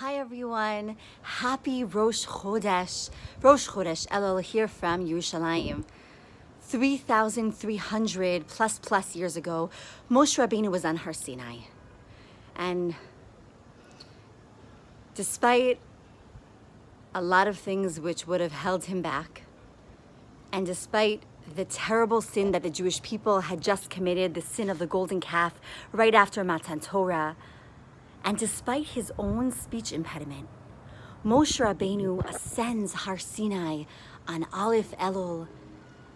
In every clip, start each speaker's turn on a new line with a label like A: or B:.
A: Hi everyone, happy Rosh Chodesh Elul here from Yerushalayim. 3,300 plus years ago, Moshe Rabbeinu was on Har Sinai. And despite a lot of things which would have held him back, and despite the terrible sin that the Jewish people had just committed, the sin of the golden calf right after Matan Torah, and despite his own speech impediment, Moshe Rabbeinu ascends Har Sinai on Aleph Elul,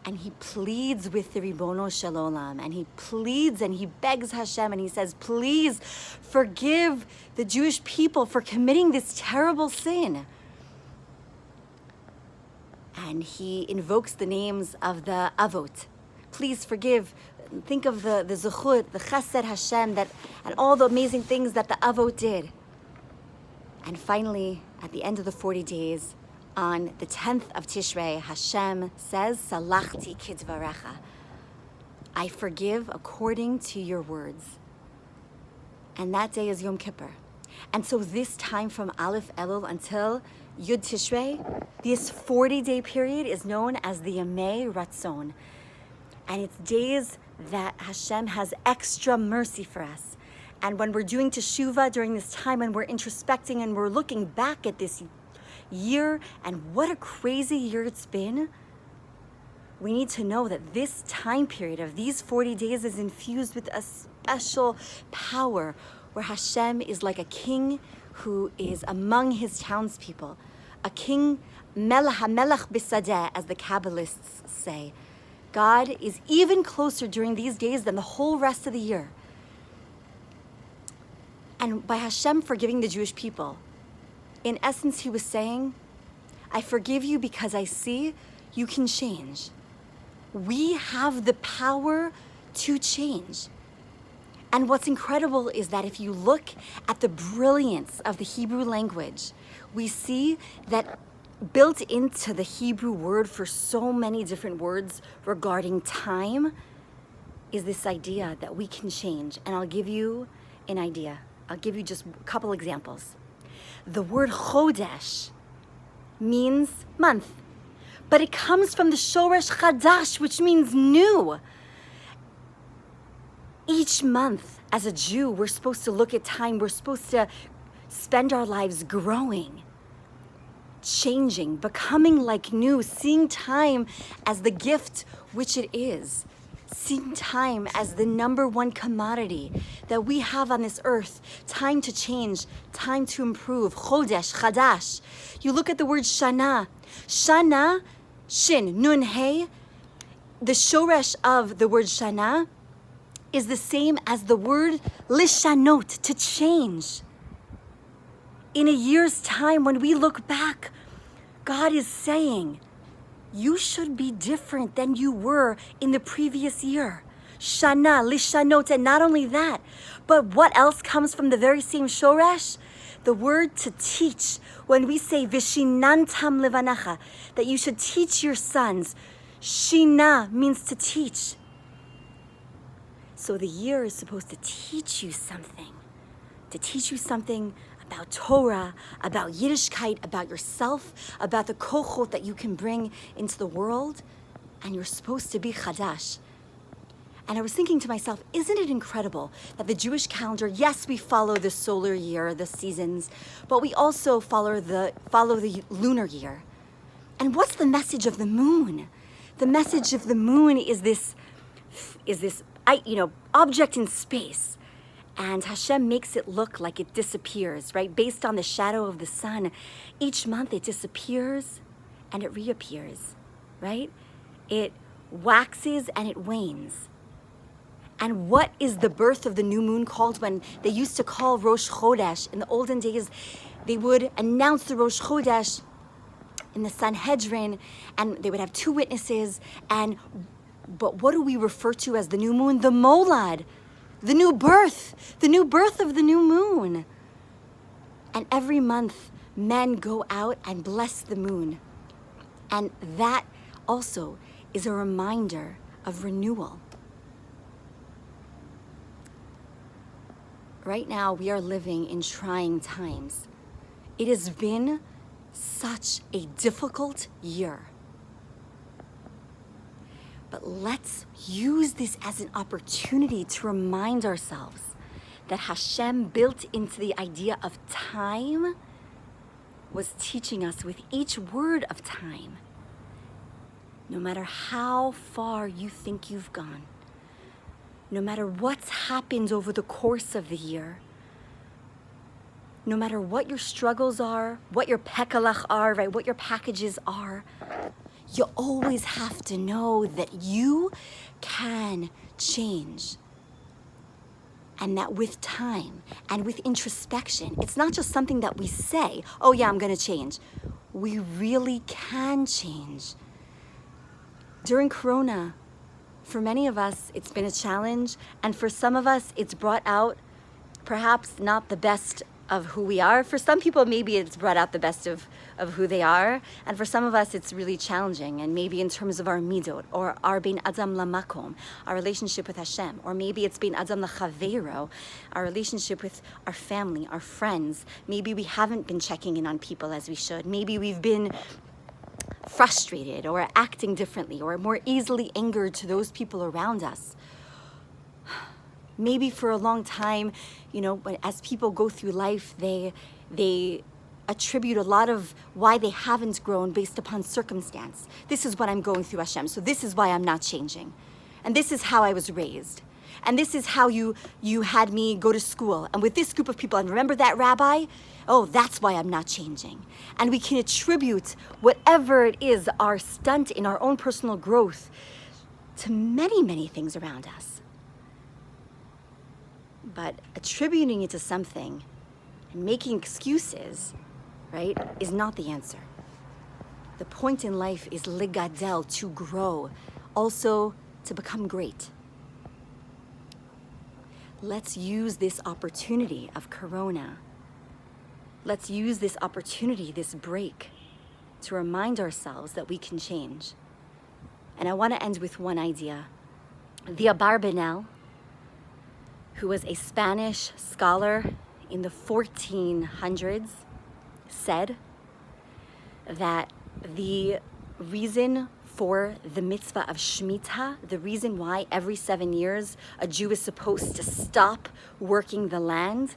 A: and he pleads with the Ribono Shel Olam, and he pleads and he begs Hashem, and he says, please forgive the Jewish people for committing this terrible sin. And he invokes the names of the Avot. Please forgive. Think of the Zechut, the Chesed Hashem, and all the amazing things that the Avot did. And finally, at the end of the 40 days, on the 10th of Tishrei, Hashem says, Salachti kidvarecha. I forgive according to your words. And that day is Yom Kippur. And so this time from Aleph Elul until Yud Tishrei, this 40-day period is known as the Yamei Ratzon. And it's days that Hashem has extra mercy for us. And when we're doing teshuvah during this time and we're introspecting and we're looking back at this year and what a crazy year it's been, we need to know that this time period of these 40 days is infused with a special power where Hashem is like a king who is among his townspeople, a king, melech bisadeh, as the Kabbalists say. God is even closer during these days than the whole rest of the year. And by Hashem forgiving the Jewish people, in essence, he was saying, I forgive you because I see you can change. We have the power to change. And what's incredible is that if you look at the brilliance of the Hebrew language, we see that built into the Hebrew word for so many different words regarding time is this idea that we can change. And I'll give you an idea. I'll give you just a couple examples. The word chodesh means month, but it comes from the shoresh chadash, which means new. Each month, as a Jew, we're supposed to look at time. We're supposed to spend our lives growing, changing, becoming like new, seeing time as the gift which it is, seeing time as the number one commodity that we have on this earth, time to change, time to improve, chodesh, chadash. You look at the word shana, shin, nun, hey, the shoresh of the word shana is the same as the word lishanot, to change. In a year's time, when we look back, God is saying, you should be different than you were in the previous year. Shana, lishanot, and not only that, but what else comes from the very same shoresh? The word to teach. When we say vishinantam levanacha, that you should teach your sons, shina means to teach. So the year is supposed to teach you something about Torah, about Yiddishkeit, about yourself, about the kochot that you can bring into the world, and you're supposed to be chadash. And I was thinking to myself, isn't it incredible that the Jewish calendar, yes, we follow the solar year, the seasons, but we also follow the lunar year. And what's the message of the moon? The message of the moon is this object in space. And Hashem makes it look like it disappears, right? Based on the shadow of the sun. Each month it disappears and it reappears, right? It waxes and it wanes. And what is the birth of the new moon called? When they used to call Rosh Chodesh, in the olden days, they would announce the Rosh Chodesh in the Sanhedrin, and they would have two witnesses. But what do we refer to as the new moon? The Molad. The new birth of the new moon. And every month, men go out and bless the moon. And that also is a reminder of renewal. Right now, we are living in trying times. It has been such a difficult year. But let's use this as an opportunity to remind ourselves that Hashem, built into the idea of time, was teaching us with each word of time. No matter how far you think you've gone, no matter what's happened over the course of the year, no matter what your struggles are, what your pekalach are, right, what your packages are, you always have to know that you can change. And that with time and with introspection, it's not just something that we say, oh yeah, I'm gonna change. We really can change. During Corona, for many of us, it's been a challenge. And for some of us, it's brought out perhaps not the best of who we are. For some people, maybe it's brought out the best of who they are. And for some of us, it's really challenging. And maybe in terms of our midot, or our bein adam lamakom, our relationship with Hashem, or maybe it's bein adam lachavero, our relationship with our family, our friends. Maybe we haven't been checking in on people as we should. Maybe we've been frustrated or acting differently or more easily angered to those people around us. Maybe for a long time, you know, as people go through life, they attribute a lot of why they haven't grown based upon circumstance. This is what I'm going through, Hashem, so this is why I'm not changing. And this is how I was raised. And this is how you had me go to school. And with this group of people, and remember that rabbi? Oh, that's why I'm not changing. And we can attribute whatever it is, our stunt in our own personal growth, to many, many things around us. But attributing it to something and making excuses, right, is not the answer. The point in life is ligadel, to grow, also to become great. Let's use this opportunity of Corona. Let's use this opportunity, this break, to remind ourselves that we can change. And I want to end with one idea. The Abarbanel, who was a Spanish scholar in the 1400s, said that the reason for the mitzvah of Shemitah, the reason why every 7 years a Jew is supposed to stop working the land,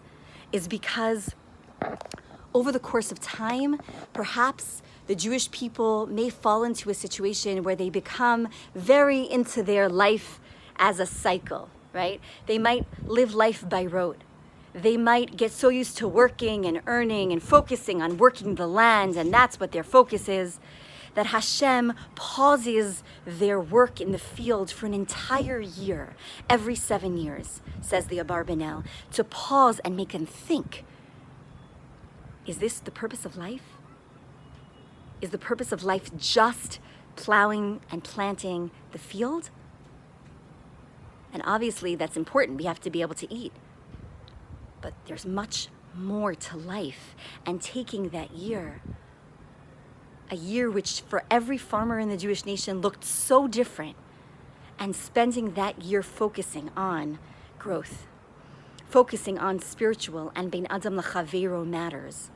A: is because over the course of time, perhaps the Jewish people may fall into a situation where they become very into their life as a cycle, right? They might live life by rote. They might get so used to working and earning and focusing on working the land, and that's what their focus is, that Hashem pauses their work in the field for an entire year, every 7 years, says the Abarbanel, to pause and make them think. Is this the purpose of life? Is the purpose of life just plowing and planting the field? And obviously that's important. We have to be able to eat. But there's much more to life. And taking that year, a year which for every farmer in the Jewish nation looked so different, and spending that year focusing on growth, focusing on spiritual and bein adam lachavero matters.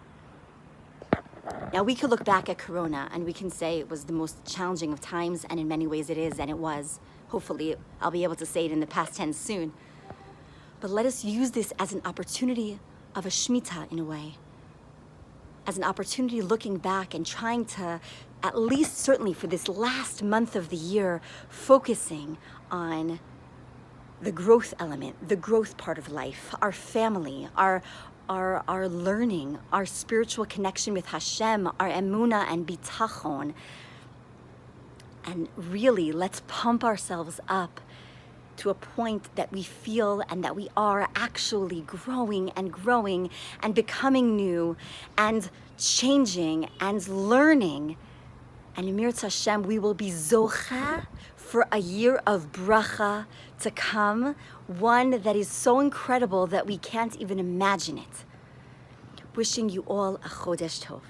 A: Now we could look back at Corona and we can say it was the most challenging of times, and in many ways it is, and it was. Hopefully I'll be able to say it in the past tense soon. But let us use this as an opportunity of a Shemitah in a way. As an opportunity looking back and trying to, at least certainly for this last month of the year, focusing on the growth element, the growth part of life, our family, our learning, our spiritual connection with Hashem, our emunah and bitachon. And really, let's pump ourselves up to a point that we feel and that we are actually growing and becoming new and changing and learning. And in Mirz Hashem, we will be zocha for a year of bracha to come, one that is so incredible that we can't even imagine it. Wishing you all a Chodesh Tov.